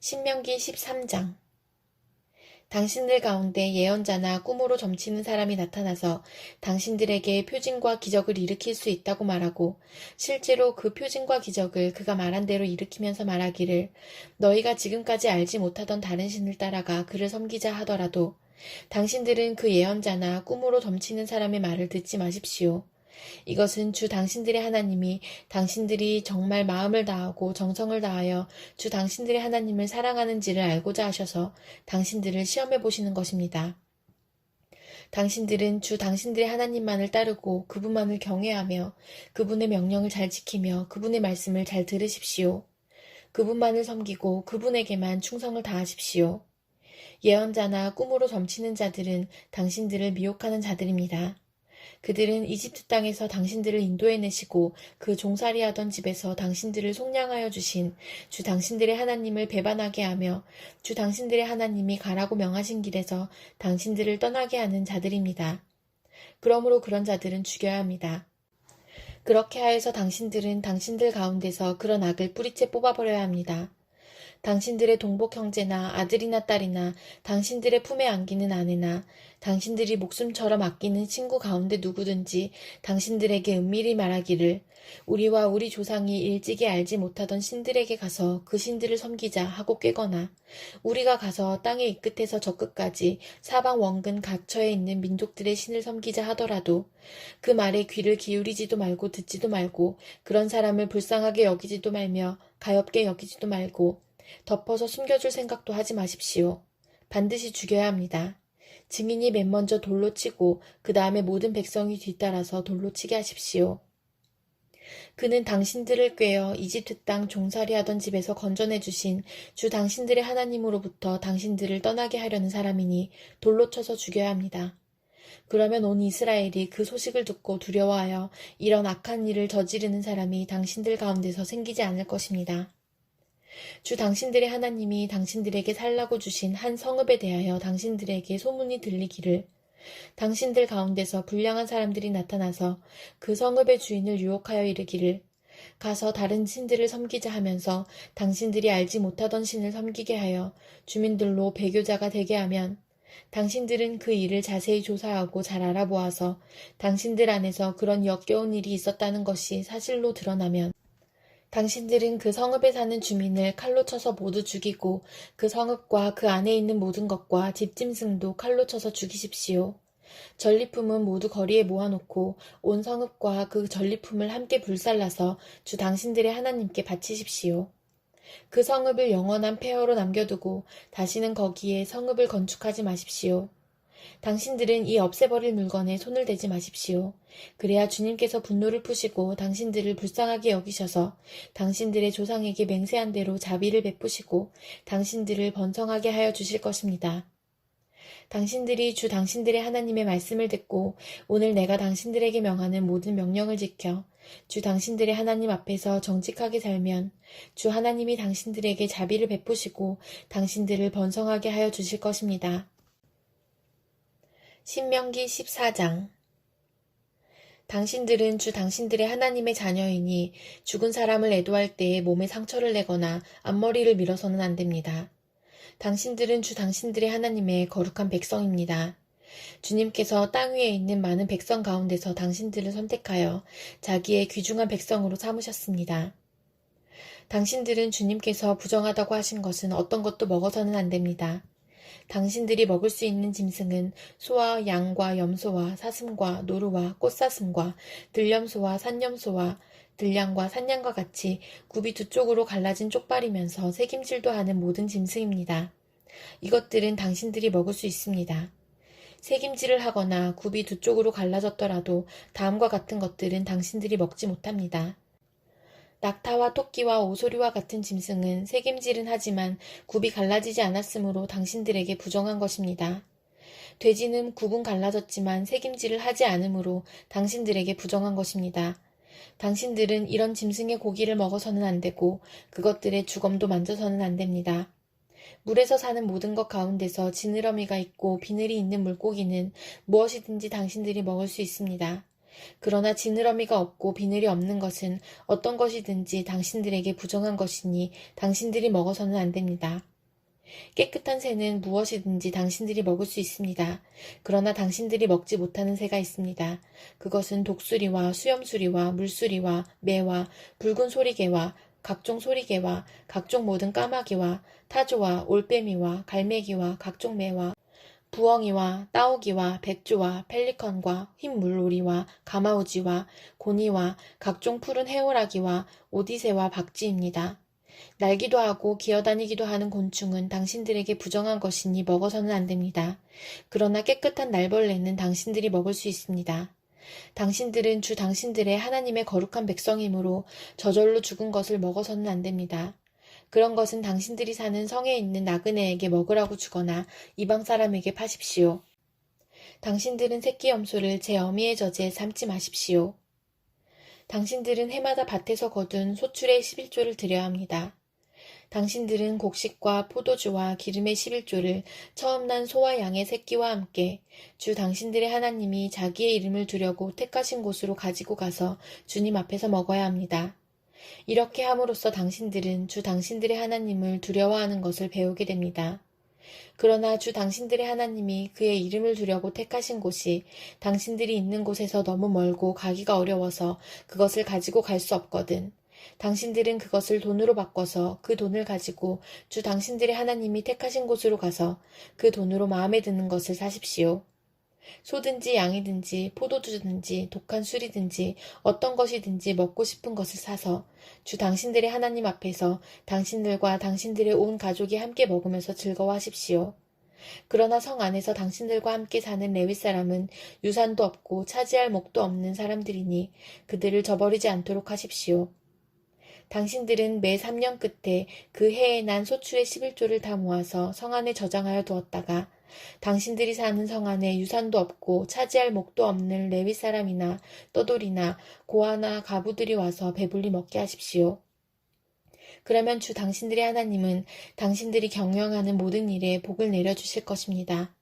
신명기 13장. 당신들 가운데 예언자나 꿈으로 점치는 사람이 나타나서 당신들에게 표징과 기적을 일으킬 수 있다고 말하고 실제로 그 표징과 기적을 그가 말한 대로 일으키면서 말하기를 너희가 지금까지 알지 못하던 다른 신을 따라가 그를 섬기자 하더라도 당신들은 그 예언자나 꿈으로 점치는 사람의 말을 듣지 마십시오. 이것은 주 당신들의 하나님이 당신들이 정말 마음을 다하고 정성을 다하여 주 당신들의 하나님을 사랑하는지를 알고자 하셔서 당신들을 시험해 보시는 것입니다. 당신들은 주 당신들의 하나님만을 따르고 그분만을 경외하며 그분의 명령을 잘 지키며 그분의 말씀을 잘 들으십시오. 그분만을 섬기고 그분에게만 충성을 다하십시오. 예언자나 꿈으로 점치는 자들은 당신들을 미혹하는 자들입니다. 그들은 이집트 땅에서 당신들을 인도해내시고 그 종살이하던 집에서 당신들을 속량하여 주신 주 당신들의 하나님을 배반하게 하며 주 당신들의 하나님이 가라고 명하신 길에서 당신들을 떠나게 하는 자들입니다. 그러므로 그런 자들은 죽여야 합니다. 그렇게 하여서 당신들은 당신들 가운데서 그런 악을 뿌리째 뽑아버려야 합니다. 당신들의 동복 형제나 아들이나 딸이나 당신들의 품에 안기는 아내나 당신들이 목숨처럼 아끼는 친구 가운데 누구든지 당신들에게 은밀히 말하기를 우리와 우리 조상이 일찍이 알지 못하던 신들에게 가서 그 신들을 섬기자 하고 꾀거나 우리가 가서 땅의 이 끝에서 저 끝까지 사방 원근 각처에 있는 민족들의 신을 섬기자 하더라도 그 말에 귀를 기울이지도 말고 듣지도 말고 그런 사람을 불쌍하게 여기지도 말며 가엾게 여기지도 말고 덮어서 숨겨줄 생각도 하지 마십시오. 반드시 죽여야 합니다. 증인이 맨 먼저 돌로 치고 그 다음에 모든 백성이 뒤따라서 돌로 치게 하십시오. 그는 당신들을 꾀어 이집트 땅 종살이하던 집에서 건져내 주신 주 당신들의 하나님으로부터 당신들을 떠나게 하려는 사람이니 돌로 쳐서 죽여야 합니다. 그러면 온 이스라엘이 그 소식을 듣고 두려워하여 이런 악한 일을 저지르는 사람이 당신들 가운데서 생기지 않을 것입니다. 주 당신들의 하나님이 당신들에게 살라고 주신 한 성읍에 대하여 당신들에게 소문이 들리기를 당신들 가운데서 불량한 사람들이 나타나서 그 성읍의 주인을 유혹하여 이르기를 가서 다른 신들을 섬기자 하면서 당신들이 알지 못하던 신을 섬기게 하여 주민들로 배교자가 되게 하면 당신들은 그 일을 자세히 조사하고 잘 알아보아서 당신들 안에서 그런 역겨운 일이 있었다는 것이 사실로 드러나면 당신들은 그 성읍에 사는 주민을 칼로 쳐서 모두 죽이고 그 성읍과 그 안에 있는 모든 것과 집짐승도 칼로 쳐서 죽이십시오. 전리품은 모두 거리에 모아놓고 온 성읍과 그 전리품을 함께 불살라서 주 당신들의 하나님께 바치십시오. 그 성읍을 영원한 폐허로 남겨두고 다시는 거기에 성읍을 건축하지 마십시오. 당신들은 이 없애버릴 물건에 손을 대지 마십시오. 그래야 주님께서 분노를 푸시고 당신들을 불쌍하게 여기셔서 당신들의 조상에게 맹세한 대로 자비를 베푸시고 당신들을 번성하게 하여 주실 것입니다. 당신들이 주 당신들의 하나님의 말씀을 듣고 오늘 내가 당신들에게 명하는 모든 명령을 지켜 주 당신들의 하나님 앞에서 정직하게 살면 주 하나님이 당신들에게 자비를 베푸시고 당신들을 번성하게 하여 주실 것입니다. 신명기 14장. 당신들은 주 당신들의 하나님의 자녀이니 죽은 사람을 애도할 때에 몸에 상처를 내거나 앞머리를 밀어서는 안 됩니다. 당신들은 주 당신들의 하나님의 거룩한 백성입니다. 주님께서 땅 위에 있는 많은 백성 가운데서 당신들을 선택하여 자기의 귀중한 백성으로 삼으셨습니다. 당신들은 주님께서 부정하다고 하신 것은 어떤 것도 먹어서는 안 됩니다. 당신들이 먹을 수 있는 짐승은 소와 양과 염소와 사슴과 노루와 꽃사슴과 들염소와 산염소와 들량과 산양과 같이 굽이 두 쪽으로 갈라진 쪽발이면서 새김질도 하는 모든 짐승입니다. 이것들은 당신들이 먹을 수 있습니다. 새김질을 하거나 굽이 두 쪽으로 갈라졌더라도 다음과 같은 것들은 당신들이 먹지 못합니다. 낙타와 토끼와 오소리와 같은 짐승은 새김질은 하지만 굽이 갈라지지 않았으므로 당신들에게 부정한 것입니다. 돼지는 굽은 갈라졌지만 새김질을 하지 않으므로 당신들에게 부정한 것입니다. 당신들은 이런 짐승의 고기를 먹어서는 안 되고 그것들의 주검도 만져서는 안 됩니다. 물에서 사는 모든 것 가운데서 지느러미가 있고 비늘이 있는 물고기는 무엇이든지 당신들이 먹을 수 있습니다. 그러나 지느러미가 없고 비늘이 없는 것은 어떤 것이든지 당신들에게 부정한 것이니 당신들이 먹어서는 안 됩니다. 깨끗한 새는 무엇이든지 당신들이 먹을 수 있습니다. 그러나 당신들이 먹지 못하는 새가 있습니다. 그것은 독수리와 수염수리와 물수리와 매와 붉은 소리개와 각종 소리개와 각종 모든 까마귀와 타조와 올빼미와 갈매기와 각종 매와 부엉이와 따오기와 백조와 펠리컨과 흰 물오리와 가마우지와 고니와 각종 푸른 해오라기와 오디새와 박쥐입니다. 날기도 하고 기어다니기도 하는 곤충은 당신들에게 부정한 것이니 먹어서는 안 됩니다. 그러나 깨끗한 날벌레는 당신들이 먹을 수 있습니다. 당신들은 주 당신들의 하나님의 거룩한 백성이므로 저절로 죽은 것을 먹어서는 안 됩니다. 그런 것은 당신들이 사는 성에 있는 나그네에게 먹으라고 주거나 이방 사람에게 파십시오. 당신들은 새끼 염소를 제 어미의 젖에 삶지 마십시오. 당신들은 해마다 밭에서 거둔 소출의 11조를 드려야 합니다. 당신들은 곡식과 포도주와 기름의 11조를 처음 난 소와 양의 새끼와 함께 주 당신들의 하나님이 자기의 이름을 두려고 택하신 곳으로 가지고 가서 주님 앞에서 먹어야 합니다. 이렇게 함으로써 당신들은 주 당신들의 하나님을 두려워하는 것을 배우게 됩니다. 그러나 주 당신들의 하나님이 그의 이름을 두려고 택하신 곳이 당신들이 있는 곳에서 너무 멀고 가기가 어려워서 그것을 가지고 갈 수 없거든. 당신들은 그것을 돈으로 바꿔서 그 돈을 가지고 주 당신들의 하나님이 택하신 곳으로 가서 그 돈으로 마음에 드는 것을 사십시오. 소든지 양이든지 포도주든지 독한 술이든지 어떤 것이든지 먹고 싶은 것을 사서 주 당신들의 하나님 앞에서 당신들과 당신들의 온 가족이 함께 먹으면서 즐거워하십시오. 그러나 성 안에서 당신들과 함께 사는 레위 사람은 유산도 없고 차지할 목도 없는 사람들이니 그들을 저버리지 않도록 하십시오. 당신들은 매 3년 끝에 그 해에 난 소출의 11조를 다 모아서 성 안에 저장하여 두었다가 당신들이 사는 성 안에 유산도 없고 차지할 목도 없는 레위 사람이나 떠돌이나 고아나 가부들이 와서 배불리 먹게 하십시오. 그러면 주 당신들의 하나님은 당신들이 경영하는 모든 일에 복을 내려주실 것입니다.